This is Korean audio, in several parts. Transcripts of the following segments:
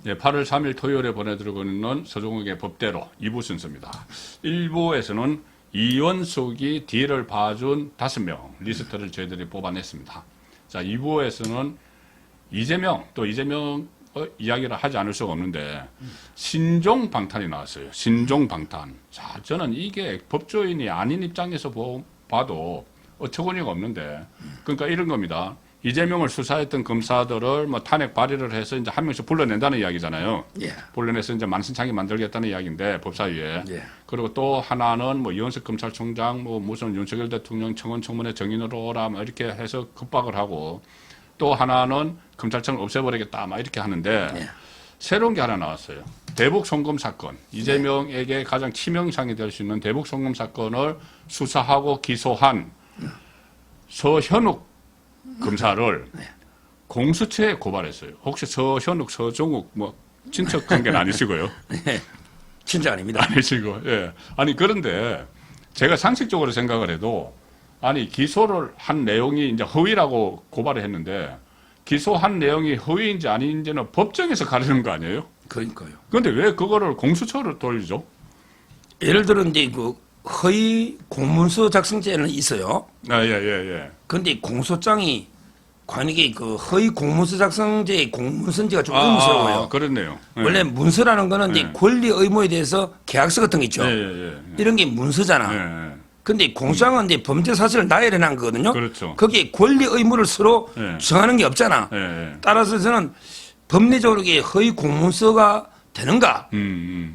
예, 8월 3일 토요일에 보내드리고 있는 서종욱의 법대로 2부 순서입니다. 1부에서는 이원숙이 뒤를 봐준 5명 리스트를 저희들이 뽑아냈습니다. 자, 2부에서는 이재명 이야기를 하지 않을 수가 없는데 신종 방탄이 나왔어요. 신종 방탄. 자, 저는 이게 법조인이 아닌 입장에서 봐도 어처구니가 없는데, 그러니까 이런 겁니다. 이재명을 수사했던 검사들을 뭐 탄핵 발의를 해서 이제 한 명씩 불러낸다는 이야기잖아요. 예. 불러내서 이제 만신창이 만들겠다는 이야기인데, 법사위에. 예. 그리고 또 하나는 뭐 이원석 검찰총장, 뭐 무슨 윤석열 대통령 청원 청문회 정인으로 오라, 뭐 이렇게 해서 급박을 하고, 또 하나는 검찰청을 없애버리겠다, 막 이렇게 하는데, 예. 새로운 게 하나 나왔어요. 대북 송금 사건. 이재명에게 가장 치명상이 될 수 있는 대북 송금 사건을 수사하고 기소한 서현욱 검사를 공수처에 고발했어요. 혹시 서현욱, 서종욱 뭐 친척 관계는 아니시고요? 네. 진짜 아닙니다. 아니시고, 예. 아니 그런데 제가 상식적으로 생각을 해도 아니 기소를 한 내용이 이제 허위라고 고발을 했는데 기소한 내용이 허위인지 아닌지는 법정에서 가르는 거 아니에요? 그러니까요. 그런데 왜 그거를 공수처로 돌리죠? 예를 들어 이제 그 허위 공문서 작성죄는 있어요. 아, 예. 그런데 공소장이 관익이 그 허위 공문서 작성죄의 공문서인지가 좀 의문스러워요. 그렇네요. 예. 원래 문서라는 거는 이제 예. 권리 의무에 대해서 계약서 같은 거 있죠. 예. 이런 게 문서잖아. 예. 근데 공소장은 이제 범죄 사실을 나열해낸 거거든요. 그렇죠. 거기에 권리 의무를 서로 예. 정하는 게 없잖아. 예. 따라서 저는 법리적으로 이게 허위 공문서가 되는가?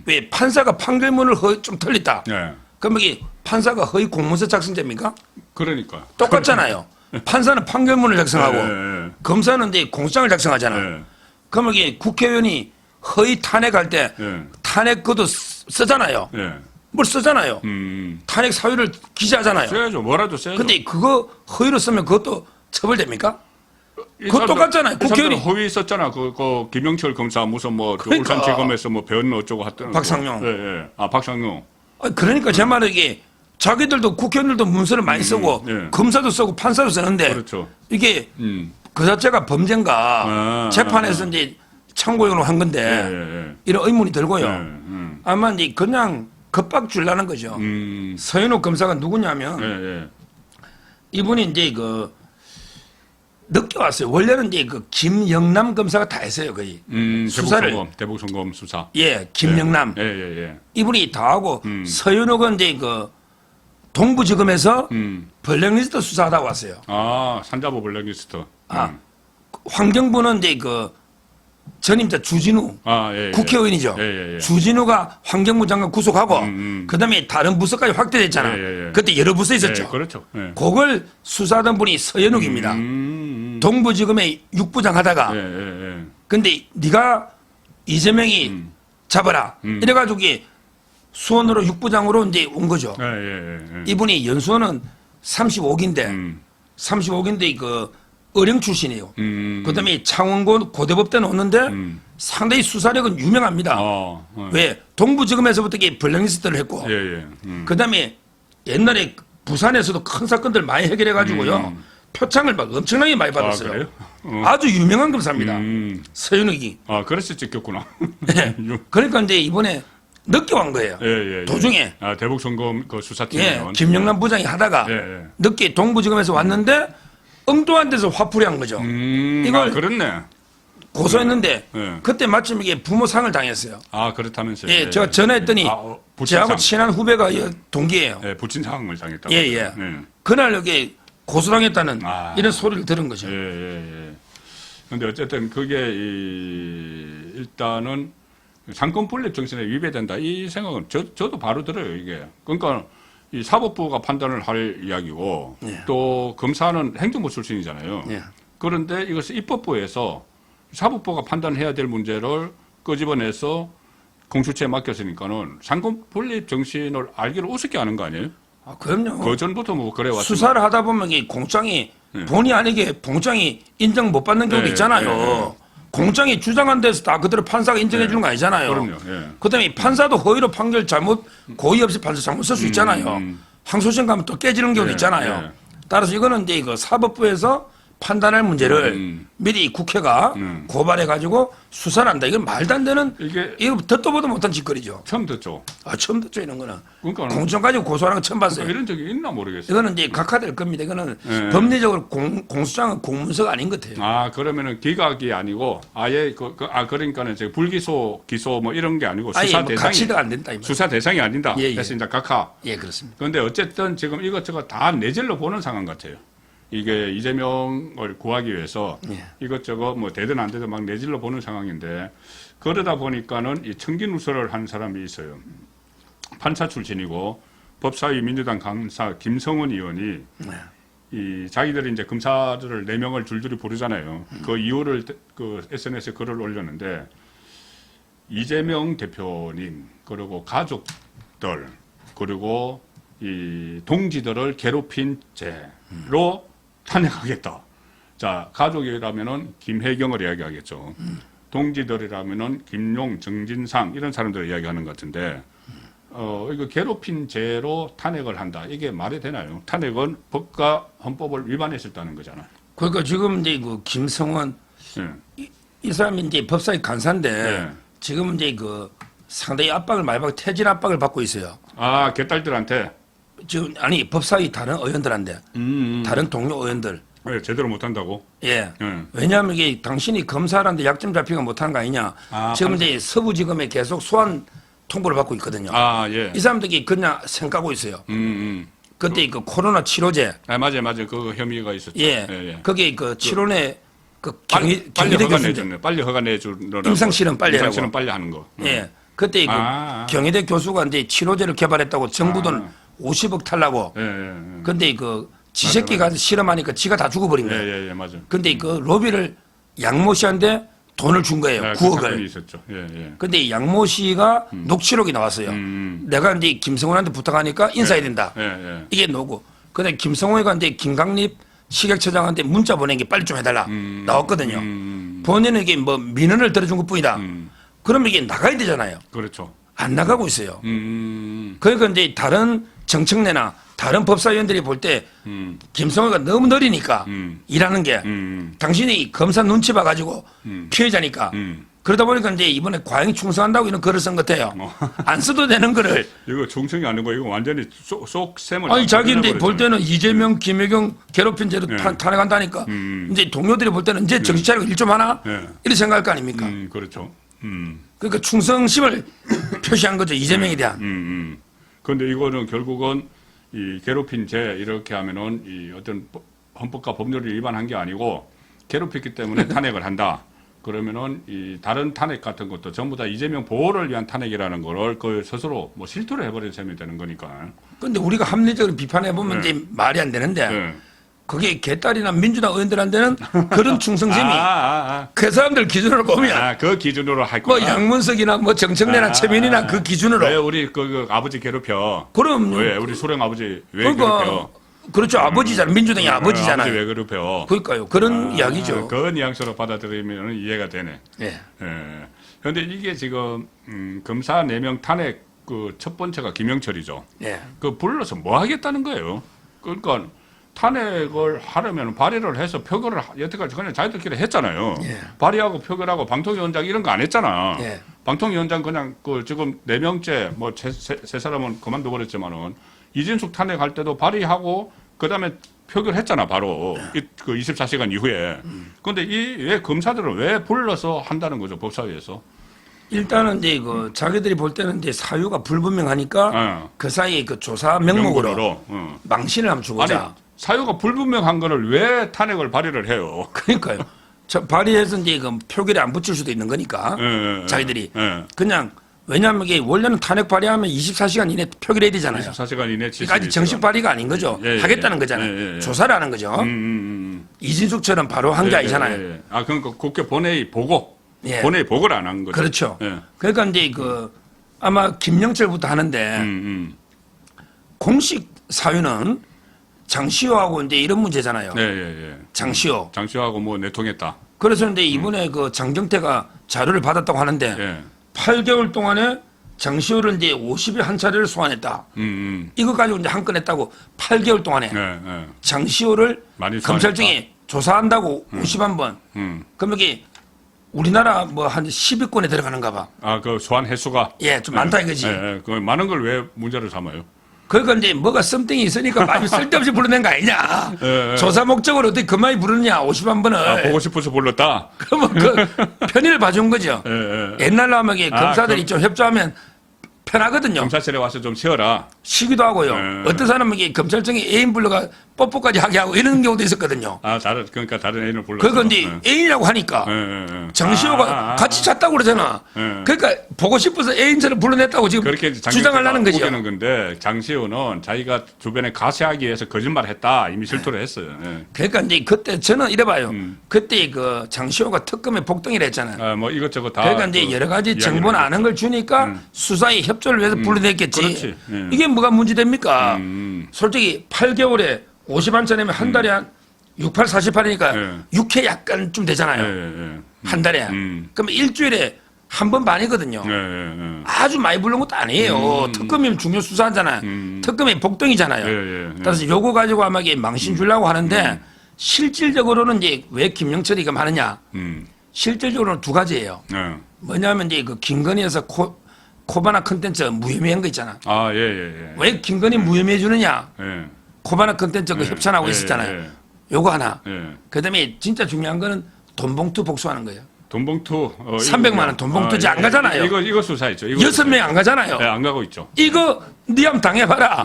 왜 판사가 판결문을 좀 틀렸다. 예. 그럼 이게 판사가 허위 공문서 작성죄입니까? 그러니까. 똑같잖아요. 판사는 판결문을 작성하고 예. 검사는 이제 공소장을 작성하잖아. 예. 그럼 이게 국회의원이 허위 탄핵할 때 예. 탄핵 그도 쓰잖아요. 예. 뭘 쓰잖아요. 탄핵 사유를 기재하잖아요. 써야죠. 뭐라도 써야죠. 근데 그거 허위로 쓰면 그것도 처벌됩니까? 이 그거 사람들- 똑같잖아요. 이 사람들은 국회의원이- 허위 썼잖아. 그 김영철 검사 무슨 뭐 그러니까. 울산지검에서 뭐 변 어쩌고 하던 박상용. 예. 아, 박상용. 그러니까 제 말은 이게 자기들도 국회의원들도 문서를 많이 쓰고 예. 검사도 쓰고 판사도 쓰는데 그렇죠. 이게 음. 그 자체가 범죄인가 재판에서 이제 참고용으로 한 건데 예. 이런 의문이 들고요. 예. 아마 이제 그냥 겁박 주려는 거죠. 서현욱 검사가 누구냐면 예. 이분이 이제 그 늦게 왔어요. 원래는 이제 그 김영남 검사가 다 했어요, 거의. 수사를. 대북 송금 수사. 예, 김영남. 예. 이분이 다 하고 서현욱은 이제 그 동부지검에서 블랙리스트 수사하다 왔어요. 아, 산자부 블랙리스트. 환경부는 이제 그 전임자 주진우 예. 국회의원이죠. 예. 주진우가 환경부 장관 구속하고 그다음에 다른 부서까지 확대됐잖아. 예. 그때 여러 부서 있었죠. 예, 그렇죠. 예. 그걸 수사하던 분이 서현욱입니다. 동부지검의 육부장 하다가 예. 근데 네가 이재명이 잡아라. 이래가지고 이게 수원으로 육부장으로 이제 온 거죠. 예. 이분이 연수원은 35기인데 35기인데 그 어령 출신이에요. 그다음에 창원고 고대법대는 오는데 상당히 수사력은 유명합니다. 왜 동부지검에서부터 이게 블랙리스트를 했고 예. 그다음에 옛날에 부산에서도 큰 사건들 많이 해결해 가지고요. 표창을 막 엄청나게 많이 받았어요. 그래요? 아주 유명한 검사입니다. 서현욱이. 그래서 찍혔구나. 네. 그러니까 이제 이번에 늦게 온 거예요. 예. 도중에. 대북 송금 그 수사팀에 김영남 부장이 하다가 예. 늦게 동부지검에서 왔는데 엉뚱한 데서 화풀이 한 거죠. 이걸 그렇네. 고소했는데 예. 그때 마침 이게 부모상을 당했어요. 그렇다면서요. 예, 제가 전화했더니 저하고 친한 후배가 동기예요. 예, 부친 상황을 당했다고. 예. 그날 여기 고소당했다는 이런 소리를 들은 거죠. 예. 근데 어쨌든 그게 일단은 상권 분립 정신에 위배된다 이 생각은 저도 바로 들어요 이게. 그러니까 이 사법부가 판단을 할 이야기고 또 검사는 행정부 출신이잖아요. 그런데 이것을 입법부에서 사법부가 판단해야 될 문제를 끄집어내서 공수처에 맡겼으니까는 상권 분립 정신을 알기를 우습게 하는 거 아니에요? 그럼요. 그 전부터 뭐 그래 왔습니다. 수사를 하다 보면 이 공장이 본의 아니게 공장이 인정 못 받는 경우도 있잖아요. 공장이 주장한 데서 다 그대로 판사가 인정해 주는 거 아니잖아요. 그럼요. 그다음에 판사도 허위로 판결 잘못 고의 없이 판사 잘못 쓸 수 있잖아요. 항소심 가면 또 깨지는 경우도 있잖아요. 따라서 이거는 이제 그 사법부에서 판단할 문제를 미리 국회가 고발해가지고 수사를 한다. 이건 말도 안 되는 이거 듣도 보도 못한 짓거리죠. 처음 듣죠. 처음 듣죠 이런 거는. 그러니까 공천 가지고 고소하는 거 처음 봤어요. 이런 적이 있나 모르겠어요. 이거는 이제 각하될 겁니다. 이거는 법리적으로 공수장은 공문서가 아닌 것 같아요. 아, 그러면은 기각이 아니고 아예 그러니까는 이제 불기소, 기소 뭐 이런 게 아니고 아예 수사 뭐 대상이 가치가 안 된다 이 말. 수사 대상이 아니다. 예, 예. 그래서 이제 각하. 예, 그렇습니다. 그런데 어쨌든 지금 이것저것 다 내질러 보는 상황 같아요. 이게 이재명을 구하기 위해서 예. 이것저것 뭐 되든 안 되든 막 내질러 보는 상황인데 그러다 보니까는 이 청기누설을 한 사람이 있어요. 판사 출신이고 법사위 민주당 강사 김성원 의원이 이 자기들이 이제 검사들을 4명을 줄줄이 부르잖아요. 그 이유를 그 SNS에 글을 올렸는데 이재명 대표님 그리고 가족들 그리고 이 동지들을 괴롭힌 죄로 탄핵하겠다. 자, 가족이라면은 김혜경을 이야기하겠죠. 동지들이라면은 김용, 정진상 이런 사람들을 이야기하는 것 같은데 이거 괴롭힌 죄로 탄핵을 한다. 이게 말이 되나요? 탄핵은 법과 헌법을 위반했었다는 거잖아요. 그러니까 지금 이제 그 김성원 예. 이 사람이 이제 법사위 간사인데 예. 지금 이제 그 상당히 압박을 많이 받고 퇴진 압박을 받고 있어요. 아, 개딸들한테 지금 아니 법사위 다른 의원들한테 다른 동료 의원들 왜 제대로 못한다고? 예. 예. 왜냐하면 이게 당신이 검사라는데 약점 잡히가 못한 거 아니냐. 지금 이제 서부지검에 계속 소환 통보를 받고 있거든요. 아, 예. 이 사람들이 그냥 생각하고 있어요. 그때 그 코로나 치료제. 아, 맞아요. 그 혐의가 있었죠. 예. 거기에 그 치료내 그 빨리 경희대 허가 교수인데 내줬네. 빨리 허가 내주느라고. 임상실험 빨리 하라고. 임상실험 빨리 하는 거. 예. 그때 그 경희대 교수가 이제 치료제를 개발했다고 정부 돈 50억 탈라고. 예. 근데 그 지새끼 가서 실험하니까 지가 다 죽어버린 거예요. 예, 맞아요. 근데 그 로비를 양모 씨한테 돈을 준 거예요. 그 9억을. 사건이 있었죠. 예. 근데 양모 씨가 녹취록이 나왔어요. 내가 이제 김성훈한테 부탁하니까 인사해야 된다. 예. 이게 노고. 근데 김성훈이가 이제 김강립 시객처장한테 문자 보낸 게 빨리 좀 해달라. 나왔거든요. 본인은 이게 뭐 민원을 들어준 것 뿐이다. 그러면 이게 나가야 되잖아요. 그렇죠. 안 나가고 있어요. 음. 그러니까 이제 다른 정청래나 다른 법사위원들이 볼 때 김성호가 너무 느리니까 일하는 게 당신이 검사 눈치 봐가지고 피해자니까 그러다 보니까 이제 이번에 과잉 충성한다고 이런 글을 쓴 것 같아요. 안 써도 되는 거를. 이거 중성이 아니고 이거 완전히 속 셈을. 아니 자기인데 볼 때는 이재명, 김혜경 괴롭힌 죄로 탄핵한다니까. 이제 동료들이 볼 때는 이제 정신 차리고 일 좀 하나 이렇게 생각할 거 아닙니까? 그렇죠. 그러니까 충성심을 표시한 거죠 이재명에 대한. 그런데 이거는 결국은 이 괴롭힌 죄 이렇게 하면은 이 어떤 헌법과 법률을 위반한 게 아니고 괴롭혔기 때문에 탄핵을 한다. 그러면은 이 다른 탄핵 같은 것도 전부 다 이재명 보호를 위한 탄핵이라는 거를 그 스스로 뭐 실토를 해버린 셈이 되는 거니까. 근데 우리가 합리적으로 비판해 보면 이제 말이 안 되는데 그게 개딸이나 민주당 의원들한테는 그런 충성심이 그 사람들 기준으로 보면 그 기준으로 할 거야. 뭐 양문석이나 뭐 정청래나 최민희나 그 기준으로 왜 우리 그 아버지 괴롭혀? 그럼 왜 우리 소령 아버지 왜 그러니까 괴롭혀? 그렇죠. 아버지잖아요. 민주당의 아버지잖아요. 아버지 왜 괴롭혀? 그러니까요. 그런 이야기죠. 그 뉘앙스로 받아들이면 이해가 되네. 예. 그런데 이게 지금 검사 4명 탄핵 그 첫 번째가 김영철이죠. 예. 그 불러서 뭐 하겠다는 거예요. 그러니까 탄핵을 하려면 발의를 해서 표결을 여태까지 그냥 자기들끼리 했잖아요. 예. 발의하고 표결하고 방통위원장 이런 거 안 했잖아. 예. 방통위원장 그냥 그 지금 4명째 뭐 세 사람은 그만둬 버렸지만은 이진숙 탄핵할 때도 발의하고 그다음에 표결했잖아 바로 그 24시간 이후에. 그런데 이 왜 검사들은 왜 불러서 한다는 거죠 법사위에서? 일단은 이제 그 자기들이 볼 때는 이제 사유가 불분명하니까 그 사이에 그 조사 명목으로 망신을 한번 주고자. 아니, 사유가 불분명한 거를 왜 탄핵을 발의를 해요? 그러니까요. 발의해서 이제 그 표결에 안 붙일 수도 있는 거니까 자기들이 그냥. 왜냐하면 이게 원래는 탄핵 발의하면 24시간 이내 표결해야 되잖아요. 24시간 이내 그러니까 아직 정식 발의가 아닌 거죠. 하겠다는 거잖아요. 조사를 하는 거죠. 이진숙처럼 바로 한 게 아니잖아요. 그러니까 국회 본회의 보고 예. 본회의 보고를 안 한 거죠. 그렇죠. 그러니까 이제 그 아마 김영철부터 하는데 공식 사유는 장시호하고 이제 이런 문제잖아요. 장시호. 장시호하고 뭐 내통했다. 그래서 이제 이번에 그 장경태가 자료를 받았다고 하는데 8개월 동안에 장시호를 이제 50일 한 차례를 소환했다. 이거 가지고 이제 한 건 했다고 8개월 동안에 장시호를 검찰청에 조사한다고 51번. 그럼 여기 우리나라 뭐 한 10위권에 들어가는가 봐. 아, 그 소환 횟수가? 예, 좀 많다 이거지. 예, 예. 그 많은 걸 왜 문제를 삼아요? 그러니까 이제 뭐가 썸띵이 있으니까 많이 쓸데없이 부르는 거 아니냐. 예, 예. 조사 목적으로 어떻게 그 많이 부르느냐, 51번을. 아, 보고 싶어서 불렀다? 그러면 그 편의를 봐준 거죠. 예, 예. 옛날로 하면 이게 검사들이 좀 협조하면 편하거든요. 검사실에 와서 좀 쉬어라. 쉬기도 하고요. 어떤 사람은 이게 검찰청에 애인 불러가 뽀뽀까지 하게 하고 이런 경우도 있었거든요. 아, 그러니까 다른 애인을 불렀어. 그거 이제 애인이라고 하니까 정시호가 같이 잤다고 그러잖아. 그러니까 보고 싶어서 애인처럼 불러냈다고 지금 그렇게 주장하려는 거죠. 우기는 건데 장시호는 자기가 주변에 가세하기 위해서 거짓말을 했다 이미 실토를 했어요. 예. 그러니까 이제 그때 저는 이래봐요. 그때 그 장시호가 특검에 복덩이를 했잖아요. 아, 뭐 이것저것 다. 그러니까 이제 여러 가지 정보나 아는 걸 주니까 수사에 협조를 위해서 불러냈겠지. 그렇지. 예. 이게 뭐가 문제됩니까? 솔직히 8개월에 50만 내면 한 달에 한 68, 48이니까 6회 약간 좀 되잖아요. 예, 예. 한 달에. 그럼 일주일에 한 번 반이거든요. 예, 예. 아주 많이 부른 것도 아니에요. 특검이면 중요 수사하잖아요. 특검이 복덩이잖아요. 예, 예. 따라서 요거 가지고 아마 이게 망신 주려고 하는데 실질적으로는 이제 왜 김영철이 이거 하느냐. 실질적으로는 두 가지예요. 예. 뭐냐면 이제 그 김건희에서 코바나 컨텐츠 무혐의한 거 있잖아. 아, 예, 예, 예. 왜 김건희 무혐의해 주느냐. 예. 코바나 컨텐츠 그 협찬하고 있었잖아요. 예, 예. 요거 하나. 예. 그다음에 진짜 중요한 거는 돈봉투 복수하는 거예요. 돈봉투 300만 원 돈봉투지 안 가잖아요. 이거 수사했죠. 이거 6명 안 가잖아요. 예, 안 가고 있죠. 이거 니함 당해봐라.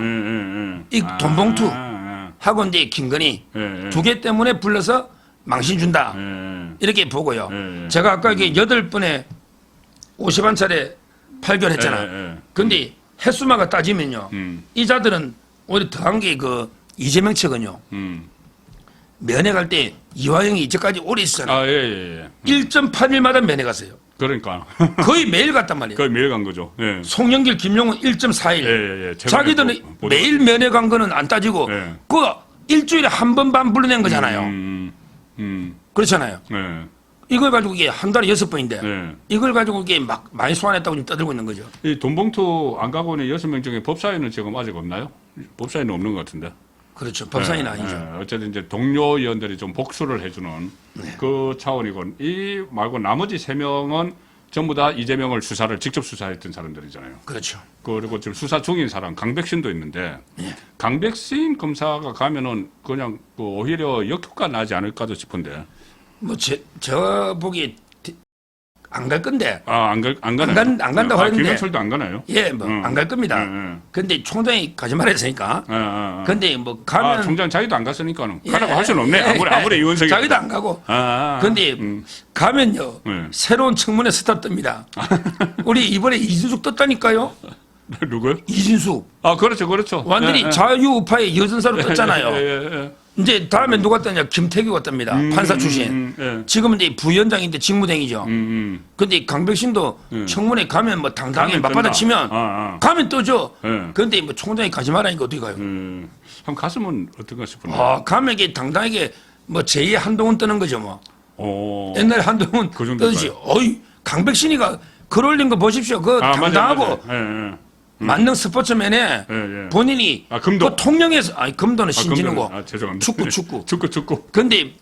이 아, 돈봉투 아, 하고 이제 김건희 예, 예. 두 개 때문에 불러서 망신 준다. 예. 이렇게 보고요. 예, 예. 제가 아까 이게 8번에 51차례 발견했잖아. 예, 예. 근데 횟수마가 따지면요. 이 자들은 오히려 더한 게 그 이재명 측은요. 면회 갈 때 이화영이 이제까지 오래 있었잖아요. 아, 예, 예, 예. 1.8일마다 면회 갔어요. 그러니까. 거의 매일 갔단 말이에요. 거의 매일 간 거죠. 예. 송영길, 김용은 1.4일. 예, 예, 예. 자기들은 매일 면회 간 거는 안 따지고 예. 그 일주일에 한 번 반 불러낸 거잖아요. 그렇잖아요. 예. 이걸 가지고 이게 한 달에 6번인데 예. 이걸 가지고 이게 막 많이 소환했다고 지금 떠들고 있는 거죠. 이 돈봉투 안 가고 있는 6명 중에 법사위는 지금 아직 없나요? 법사위는 없는 것 같은데. 그렇죠. 법사위는 예, 아니죠. 예. 어쨌든 이제 동료 의원들이 좀 복수를 해주는 그 차원이고, 이 말고 나머지 3명은 전부 다 이재명을 직접 수사했던 사람들이잖아요. 그렇죠. 그리고 지금 수사 중인 사람 강백신도 있는데, 강백신 검사가 가면은 그냥 그 오히려 역효과 나지 않을까도 싶은데. 뭐 저 보기에 안 갈 건데. 아, 안 가나요? 안 간다고 하는데. 김영철도 안 가나요? 예, 뭐 안 갈 겁니다. 근데 총장이 가지 말했으니까. 근데 뭐 가면 총장 자기도 안 갔으니까는 가라고 할 수는 없네. 아무리 의원석이. 자기도 안 가고. 근데 가면요. 새로운 청문회 스탑 뜹니다. 우리 이번에 이준숙 떴다니까요. 누구요? 이준숙. 아, 그렇죠, 그렇죠. 완전히 자유우파의 여전사로 떴잖아요. 예. 이제 다음에 누가 떴냐? 김태규가 떴니다. 판사 출신. 지금은 이제 부위원장인데 직무대행이죠. 근데 강백신도 청문회 가면 뭐 당당히 맞받아치면 가면 떠죠. 그런데 뭐 총장이 가지 말라니까 어떻게 가요? 한번 갔으면 어떨까 싶은데. 가면 이게 당당하게 뭐 제2의 한동훈 뜨는 거죠 뭐. 오. 옛날에 한동훈 그 정도일까요? 뜨지. 어이 강백신이가 글 올린 거 보십시오. 그 당당하고 맞아요. 만능 스포츠맨에 본인이 금도. 그 통영에서 금도는 신진우고 죄송합니다. 축구. 근데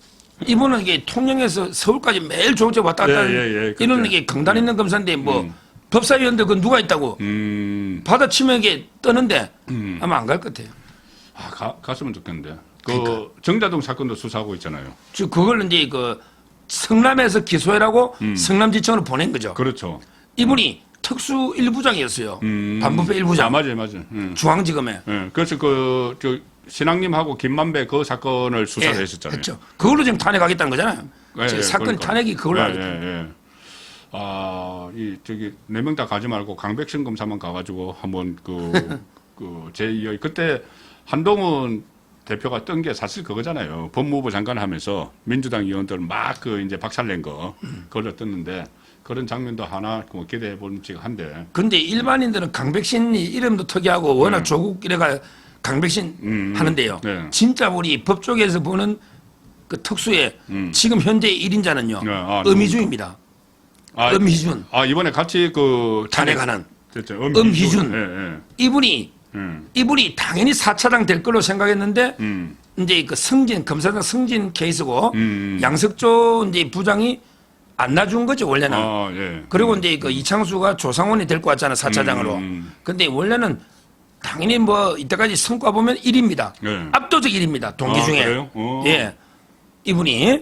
이분은 이게 통영에서 서울까지 매일 조국제 왔다 갔다 하는 이런 이게 강단 있는 검사인데 뭐 법사위원들 그 누가 있다고 받아치면 이게 뜨는데 아마 안 갈 것 같아요. 갔으면 좋겠는데. 그 정자동 사건도 수사하고 있잖아요. 그걸 이제 그 성남에서 기소해라고 성남지청으로 보낸 거죠. 그렇죠. 이분이 특수 1부장이었어요. 반부패 1부장. 아, 맞아요. 중앙지검에. 그래서 저 신앙님하고 김만배 그 사건을 수사를 했었잖아요. 했죠. 그걸로 지금 탄핵하겠다는 거잖아요. 사건 그러니까. 탄핵이 그걸로 하겠다. 저기 4명 다 가지 말고 강백신 검사만 가가지고 한번 제2의 그때 한동훈 대표가 뜬 게 사실 그거잖아요. 법무부 장관 하면서 민주당 의원들 막 이제 박살낸 거 그걸 떴는데. 그런 장면도 하나 기대해 볼만한데. 근데 일반인들은 강백신이 이름도 특이하고 워낙 조국 이래가 강백신 하는데요. 진짜 우리 법조계에서 보는 그 특수의 지금 현재 1인자는요. 엄희준입니다. 엄희준. 이번에 같이 탄핵하는 엄희준. 이분이 당연히 4차장 될 걸로 생각했는데 이제 그 승진 검사장 승진 케이스고 양석조 이제 부장이 안 놔준 거죠 원래는. 예. 그리고 이제 그 이창수가 조상원이 데리고 왔잖아 4차장으로. 근데 원래는 당연히 뭐 이때까지 성과 보면 1위입니다. 예. 압도적 1위입니다. 동기 중에. 그래요? 예. 이분이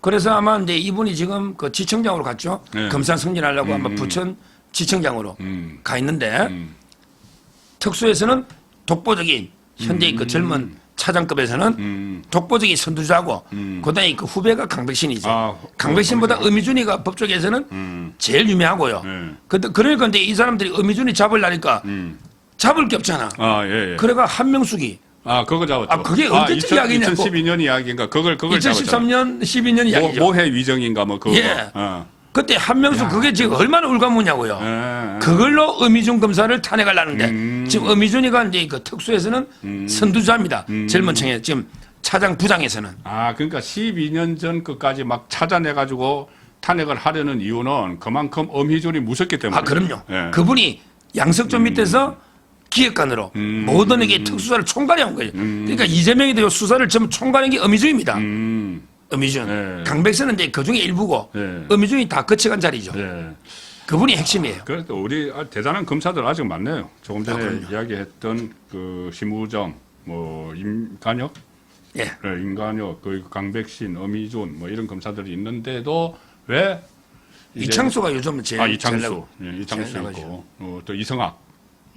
그래서 아마 이제 이분이 지금 그 지청장으로 갔죠. 예. 검사 승진하려고 아마 부천 지청장으로 가 있는데 특수에서는 독보적인 현재 그 젊은 차장급에서는 독보적인 선두주자고 그다음에 그 후배가 강백신이죠. 강백신보다 엄희준이가 법조계에서는 제일 유명하고요. 그러니까 이제 이 사람들이 엄희준이 잡으려니까 잡을 게 없잖아. 예. 그래가 한명숙이 그거 잡았죠. 그게 언제적 이야기냐고. 2012년 이야기인가? 그걸 2013년, 12년 이야기죠. 모해 위정인가 뭐 그거. 예. 그때 한명숙 그게 지금 얼마나 울가무냐고요. 그걸로 엄희준 검사를 탄핵하려는데 지금 엄희준이가 이제 그 특수에서는 선두자입니다. 젊은 층에 지금 차장 부장에서는. 그러니까 12년 전 끝까지 막 찾아내가지고 탄핵을 하려는 이유는 그만큼 엄희준이 무섭기 때문에. 그럼요. 예. 그분이 양석조 밑에서 기획관으로 모든 에게 특수사를 총괄해온 거예요. 그러니까 이재명이 되고 수사를 전부 총괄한 게 엄희준입니다. 엄희준. 예. 강백선은 이제 그 중에 일부고 예. 엄희준이 다 거쳐간 자리죠. 예. 그분이 핵심이에요. 그래도 우리 대단한 검사들 아직 많네요. 조금 전에 그럼요. 이야기했던 그 심우정, 뭐 임간혁, 예. 임간혁, 그 강백신, 엄희준 뭐 이런 검사들이 있는데도 왜 이창수가 요즘 제일 이창수, 이창수 제일 있고 또 이성학,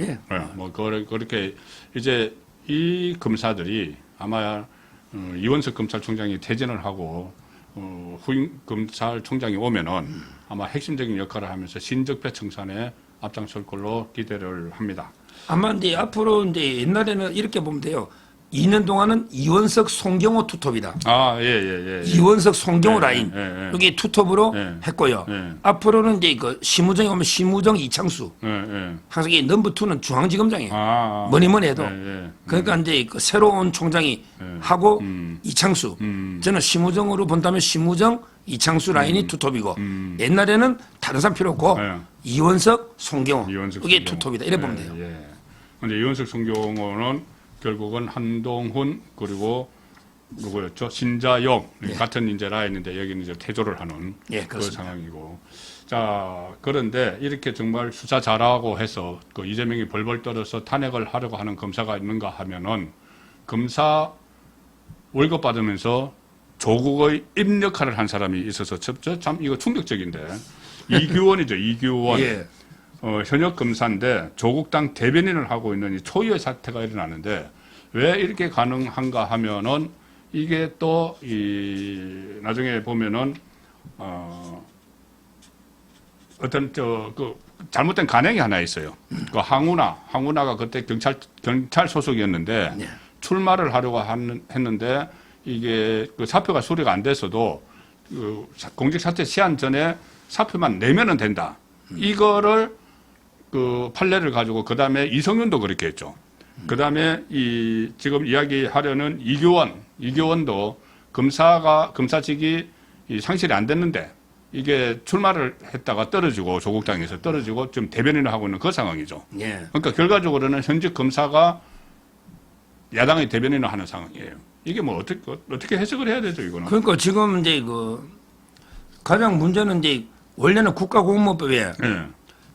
예. 뭐 그렇게 이제 이 검사들이 아마 이원석 검찰총장이 퇴진을 하고 후임 검찰총장이 오면은 아마 핵심적인 역할을 하면서 신적폐 청산에 앞장설 걸로 기대를 합니다. 아마 이제 앞으로 이제 옛날에는 이렇게 보면 돼요. 2년 동안은 이원석, 송경호 투톱이다. 예. 이원석, 송경호 라인 예. 여기 투톱으로 예. 했고요. 예. 앞으로는 이제 그 심우정이 오면 심우정, 이창수. 예. 항상 이 넘버 투는 중앙지검장이에요. 뭐니 해도. 예. 그러니까 이제 그 새로운 총장이 하고 이창수. 저는 심우정으로 본다면 심우정, 이창수 라인이 투톱이고 옛날에는 다른 사람 필요 없고 예. 이원석, 송경호 이원석, 이게 송경호. 투톱이다. 이래 보면 돼요. 예. 근데 이원석 송경호는 결국은 한동훈 그리고 누구였죠? 신자영 같은 이제 라인인데 여기는 이제 퇴조를 하는 그 그렇습니다. 상황이고. 자, 그런데 이렇게 정말 수사 잘하고 해서 그 이재명이 벌벌 떨어서 탄핵을 하려고 하는 검사가 있는가 하면은 검사 월급 받으면서 조국의 입 역할을 한 사람이 있어서 참 이거 충격적인데 이규원이죠. 이규원. 예. 현역 검사인데 조국당 대변인을 하고 있는 이 초유의 사태가 일어나는데 왜 이렇게 가능한가 하면은 이게 또 나중에 보면은 어떤 그 잘못된 간행이 하나 있어요. 그 항우나가 그때 경찰 소속이었는데 네. 출마를 하려고 했는데 이게 그 사표가 수리가 안 됐어도 그 공직 사퇴 시한 전에 사표만 내면은 된다. 이거를 그 판례를 가지고 그 다음에 이성윤도 그렇게 했죠. 그 다음에 지금 이야기하려는 이규원도 검사직이 상실이 안 됐는데 이게 출마를 했다가 떨어지고 조국당에서 떨어지고 지금 대변인을 하고 있는 그 상황이죠. 예. 그러니까 결과적으로는 현직 검사가 야당의 대변인을 하는 상황이에요. 이게 뭐 어떻게 해석을 해야 되죠, 이거는? 그러니까 지금 이제 그 가장 문제는 이제 원래는 국가공무법에 예.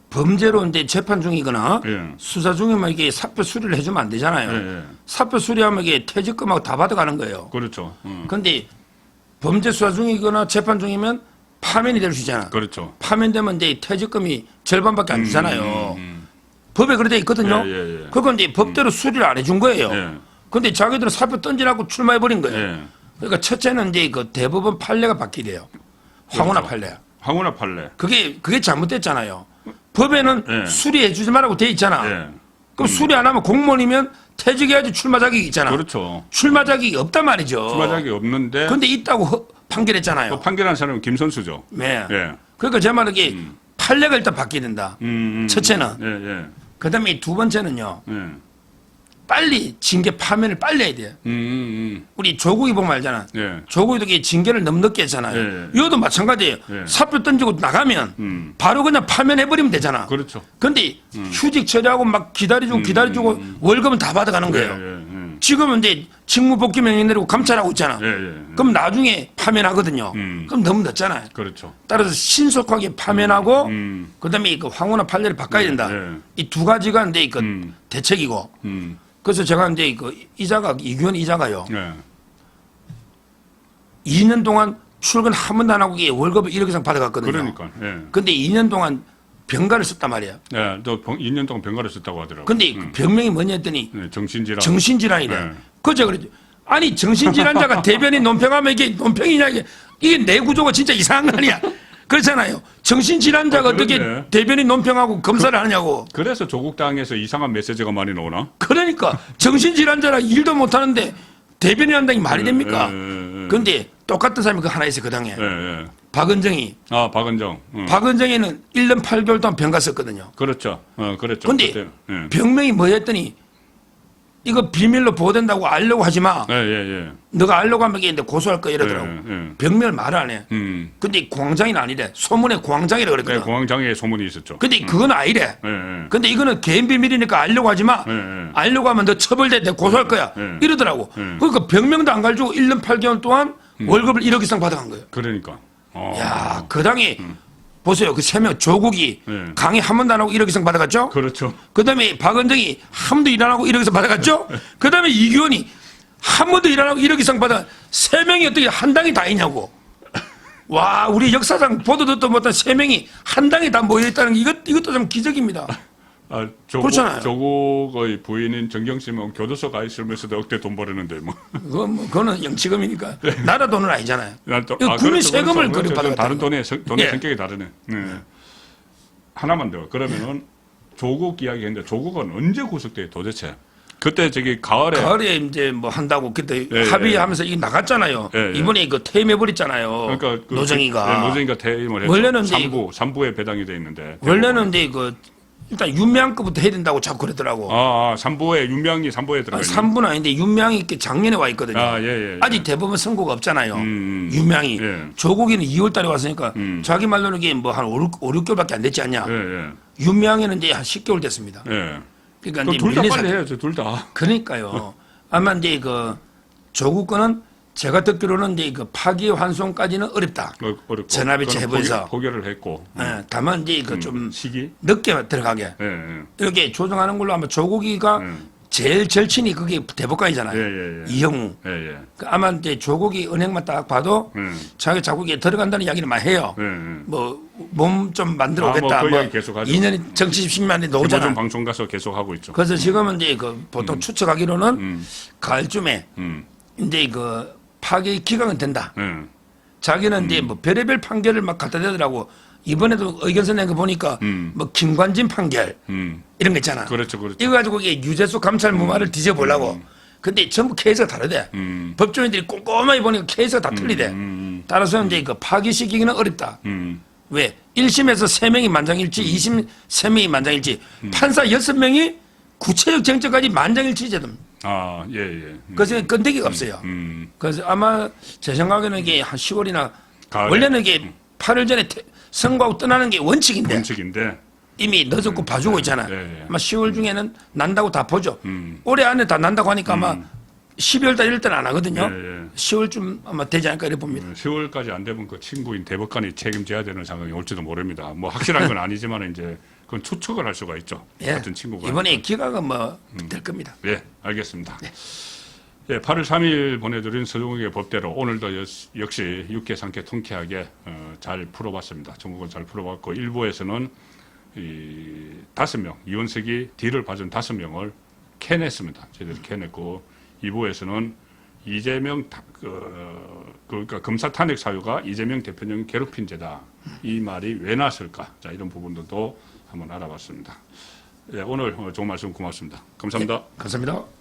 범죄로 이제 재판 중이거나 예. 수사 중이면 이게 사표 수리를 해주면 안 되잖아요. 예. 사표 수리하면 이게 퇴직금하고 다 받아가는 거예요. 그렇죠. 그런데 범죄 수사 중이거나 재판 중이면 파면이 될 수 있잖아. 그렇죠. 파면되면 이제 퇴직금이 절반밖에 안 주잖아요. 법에 그렇게 돼 있거든요. 예. 그건 이제 법대로 수리를 안 해준 거예요. 예. 근데 자기들은 사표 던지라고 출마해버린 거예요. 예. 그러니까 첫째는 이제 그 대법원 판례가 바뀌래요. 황혼화 그렇죠. 판례. 황운하 판례. 그게 잘못됐잖아요. 법에는 예. 수리해 주지 말라고 돼 있잖아. 예. 그럼 수리 안 하면 공무원이면 퇴직해야지 출마 자격이 있잖아. 그렇죠. 출마 자격이 없단 말이죠. 출마 자격이 없는데 근데 있다고 판결했잖아요. 그 판결한 사람은 김선수죠. 네. 예. 그러니까 제 말은 이게 판례가 일단 바뀌어야 된다. 첫째는. 예. 그다음에 두 번째는요. 예. 빨리 징계 파면을 빨리 해야 돼요. 우리 조국이 보면 알잖아. 예. 조국이도 이게 징계를 너무 늦게 했잖아요. 예. 이것도 마찬가지예요. 예. 사표 던지고 나가면 바로 그냥 파면해버리면 되잖아. 그렇죠. 근데 휴직 처리하고 막 기다려주고 월급은 다 받아가는 거예요. 예. 지금은 이제 직무복귀 명령 내리고 감찰하고 있잖아. 예, 예. 그럼 나중에 파면하거든요. 그럼 너무 늦잖아요. 그렇죠. 따라서 신속하게 파면하고 그다음에 그 황후나 판례를 바꿔야 된다. 예. 이 두 가지가 이제 그 대책이고. 그래서 제가 이제 그 이자가 이규현 이자가요. 예. 2년 동안 출근 한 번도 안 하고 이게 월급을 1억 이상 받아갔거든요. 그러니까. 예. 근데 2년 동안 병가를 썼단 말이에요. 예. 또 2년 동안 병가를 썼다고 하더라고요. 근데 그 병명이 뭐냐 했더니 네, 정신질환. 정신질환이래. 네. 그죠? 그러죠. 아니, 정신질환자가 대변인 논평하면 이게 논평이냐, 이게 내 구조가 진짜 이상한 거 아니야. 그렇잖아요. 정신질환자가 어떻게 그렇네. 대변인 논평하고 검사를 하냐고. 그래서 조국 당에서 이상한 메시지가 많이 나오나? 그러니까 정신질환자라 일도 못하는데 대변인 한다는 게 말이 됩니까? 그런데 똑같은 사람이 그 하나 있어요, 그 당에. 예, 예. 박은정이. 아, 박은정. 박은정이는 1년 8개월 동안 병가 썼거든요. 그렇죠. 그랬죠. 근데 그때, 예. 병명이 뭐였더니 이거 비밀로 보도된다고 알려고 하지 마. 예, 예, 예. 너가 알려고 하면 이게 고소할 거야 이러더라고. 예, 예. 병명을 말을 안 해. 근데 공황장애는 아니래. 소문에 공황장애라 네, 그랬거든. 공황장애 소문이 있었죠. 근데 그건 아니래. 예, 예. 근데 이거는 개인 비밀이니까 알려고 하지 마. 예, 예. 알려고 하면 너 처벌돼. 내가 고소할 거야. 이러더라고. 그러니까 병명도 안 가지고 1년 8개월 동안 월급을 1억 이상 받아간 거예요. 그러니까. 야, 그 당이 보세요. 그 세 명 조국이 네. 강의 한 번도 안 하고 1억 이상 받아갔죠? 그렇죠. 그다음에 박은정이 한 번도 일 안 하고 1억 이상 받아갔죠? 그다음에 이규현이 한 번도 일 안 하고 1억 이상 받아. 세 명이 어떻게 한 당이 다 있냐고. 와, 우리 역사상 보도 듣도 못한 세 명이 한 당에 다 모여 있다는 게 이것도 좀 기적입니다. 아, 그렇잖아요. 조국의 부인인 정경심은 교도소 가 있으면서도 억대 돈 벌었는데 뭐. 그거는 영치금이니까 나라 돈은 아니잖아요. 이거 국민 그렇죠, 세금을 그렇죠. 그렇게 받아갔다. 다른 돈의 예. 성격이 다르네. 네. 하나만 더. 그러면은 조국 이야기했는데 조국은 언제 구속돼요 도대체? 그때 저기 가을에 이제 뭐 한다고 그때 예, 합의하면서 이게 나갔잖아요. 예, 예. 이번에 그 퇴임해버렸잖아요. 그러니까 노정이가. 노정이가 퇴임을 했죠. 원래는 이제 3부에 배당이 돼 있는데. 원래는 근데 그 일단 윤명급부터 해야 된다고 자꾸 그러더라고. 3부에 윤명이 3부에 들어가 있는. 3부는 아닌데 윤명이 이렇게 작년에 와 있거든요. 예, 예. 아직 대법원 선고가 없잖아요. 윤명이. 예. 조국이는 2월 달에 왔으니까 자기 말로는 이게 뭐 한 5, 6개월밖에 안 됐지 않냐. 예, 예. 윤명이는 이제 한 10개월 됐습니다. 예. 그러니까 이제 둘다 밀린 빨리 상태. 해야죠, 둘 다. 그러니까요. 아마 이제 그 조국 거는 제가 듣기로는 이제 그 파기환송까지는 어렵다. 어렵고. 전화배치 그건 해보자. 포기를 했고. 예, 다만 이제 그 좀 시기. 늦게 들어가게 예, 예. 이렇게 조정하는 걸로 아마 조국이가 제일 절친이 그게 대법관이잖아요. 예, 예, 예. 이형우. 예, 예. 그 아마 이제 조국이 은행만 딱 봐도 자기 자국에 들어간다는 이야기를 많이 해요. 예, 예. 뭐 몸 좀 만들어 오겠다. 그 이야기 계속 하죠. 2년 정치 10년에 김어준 나오잖아. 방송 가서 계속 하고 있죠. 그래서 지금은 이제 그 보통 추측하기로는 가을쯤에 음. 이제 그 파기 기각은 된다. 예. 자기는 이제 뭐 별의별 판결을 막 갖다 대더라고. 이번에도 의견서 낸 거 보니까 뭐 김관진 판결 이런 거 있잖아. 그렇죠, 그렇죠. 이거 가지고 이게 유재수 감찰 무마를 뒤져보려고. 근데 전부 케이스가 다르대. 법조인들이 꼼꼼하게 보니까 케이스가 다 틀리대. 따라서 이제 그 파기시키기는 어렵다. 왜? 1심에서 3명이 만장일치, 2심 3명이 만장일치, 판사 6명이 구체적 쟁점까지 만장일치제됩니다. 아, 예, 예. 그래서 건데기가 없어요. 그래서 아마 제 생각에는 이게 한 10월이나 가을에. 원래는 이게 8월 전에 선고하고 떠나는 게 원칙인데 원칙인데. 이미 늦었고 봐주고 있잖아. 예, 예. 아마 10월 중에는 난다고 다 보죠. 올해 안에 다 난다고 하니까 아마 12월 달 이럴 때는 안 하거든요. 예, 예. 10월쯤 아마 되지 않을까 이렇게 봅니다. 10월까지 안 되면 그 친구인 대법관이 책임져야 되는 상황이 올지도 모릅니다. 뭐 확실한 건 아니지만 이제 그건 추측을 할 수가 있죠. 예. 같은 친구가. 이번에 기각은 뭐 될 겁니다. 예, 알겠습니다. 예, 8월 3일 보내드린 서종욱의 법대로 오늘도 역시 6개, 3개 통쾌하게 잘 풀어봤습니다. 전국은 잘 풀어봤고 일부에서는 이 5명, 이원석이 D를 봐준 5명을 캐냈습니다. 저희들이 캐냈고 2부에서는 이재명 그러니까 검사 탄핵 사유가 이재명 대표령 괴롭힌 죄다. 이 말이 왜 나왔을까? 자, 이런 부분들도 한번 알아봤습니다. 예, 오늘 좋은 말씀 고맙습니다. 감사합니다. 감사합니다.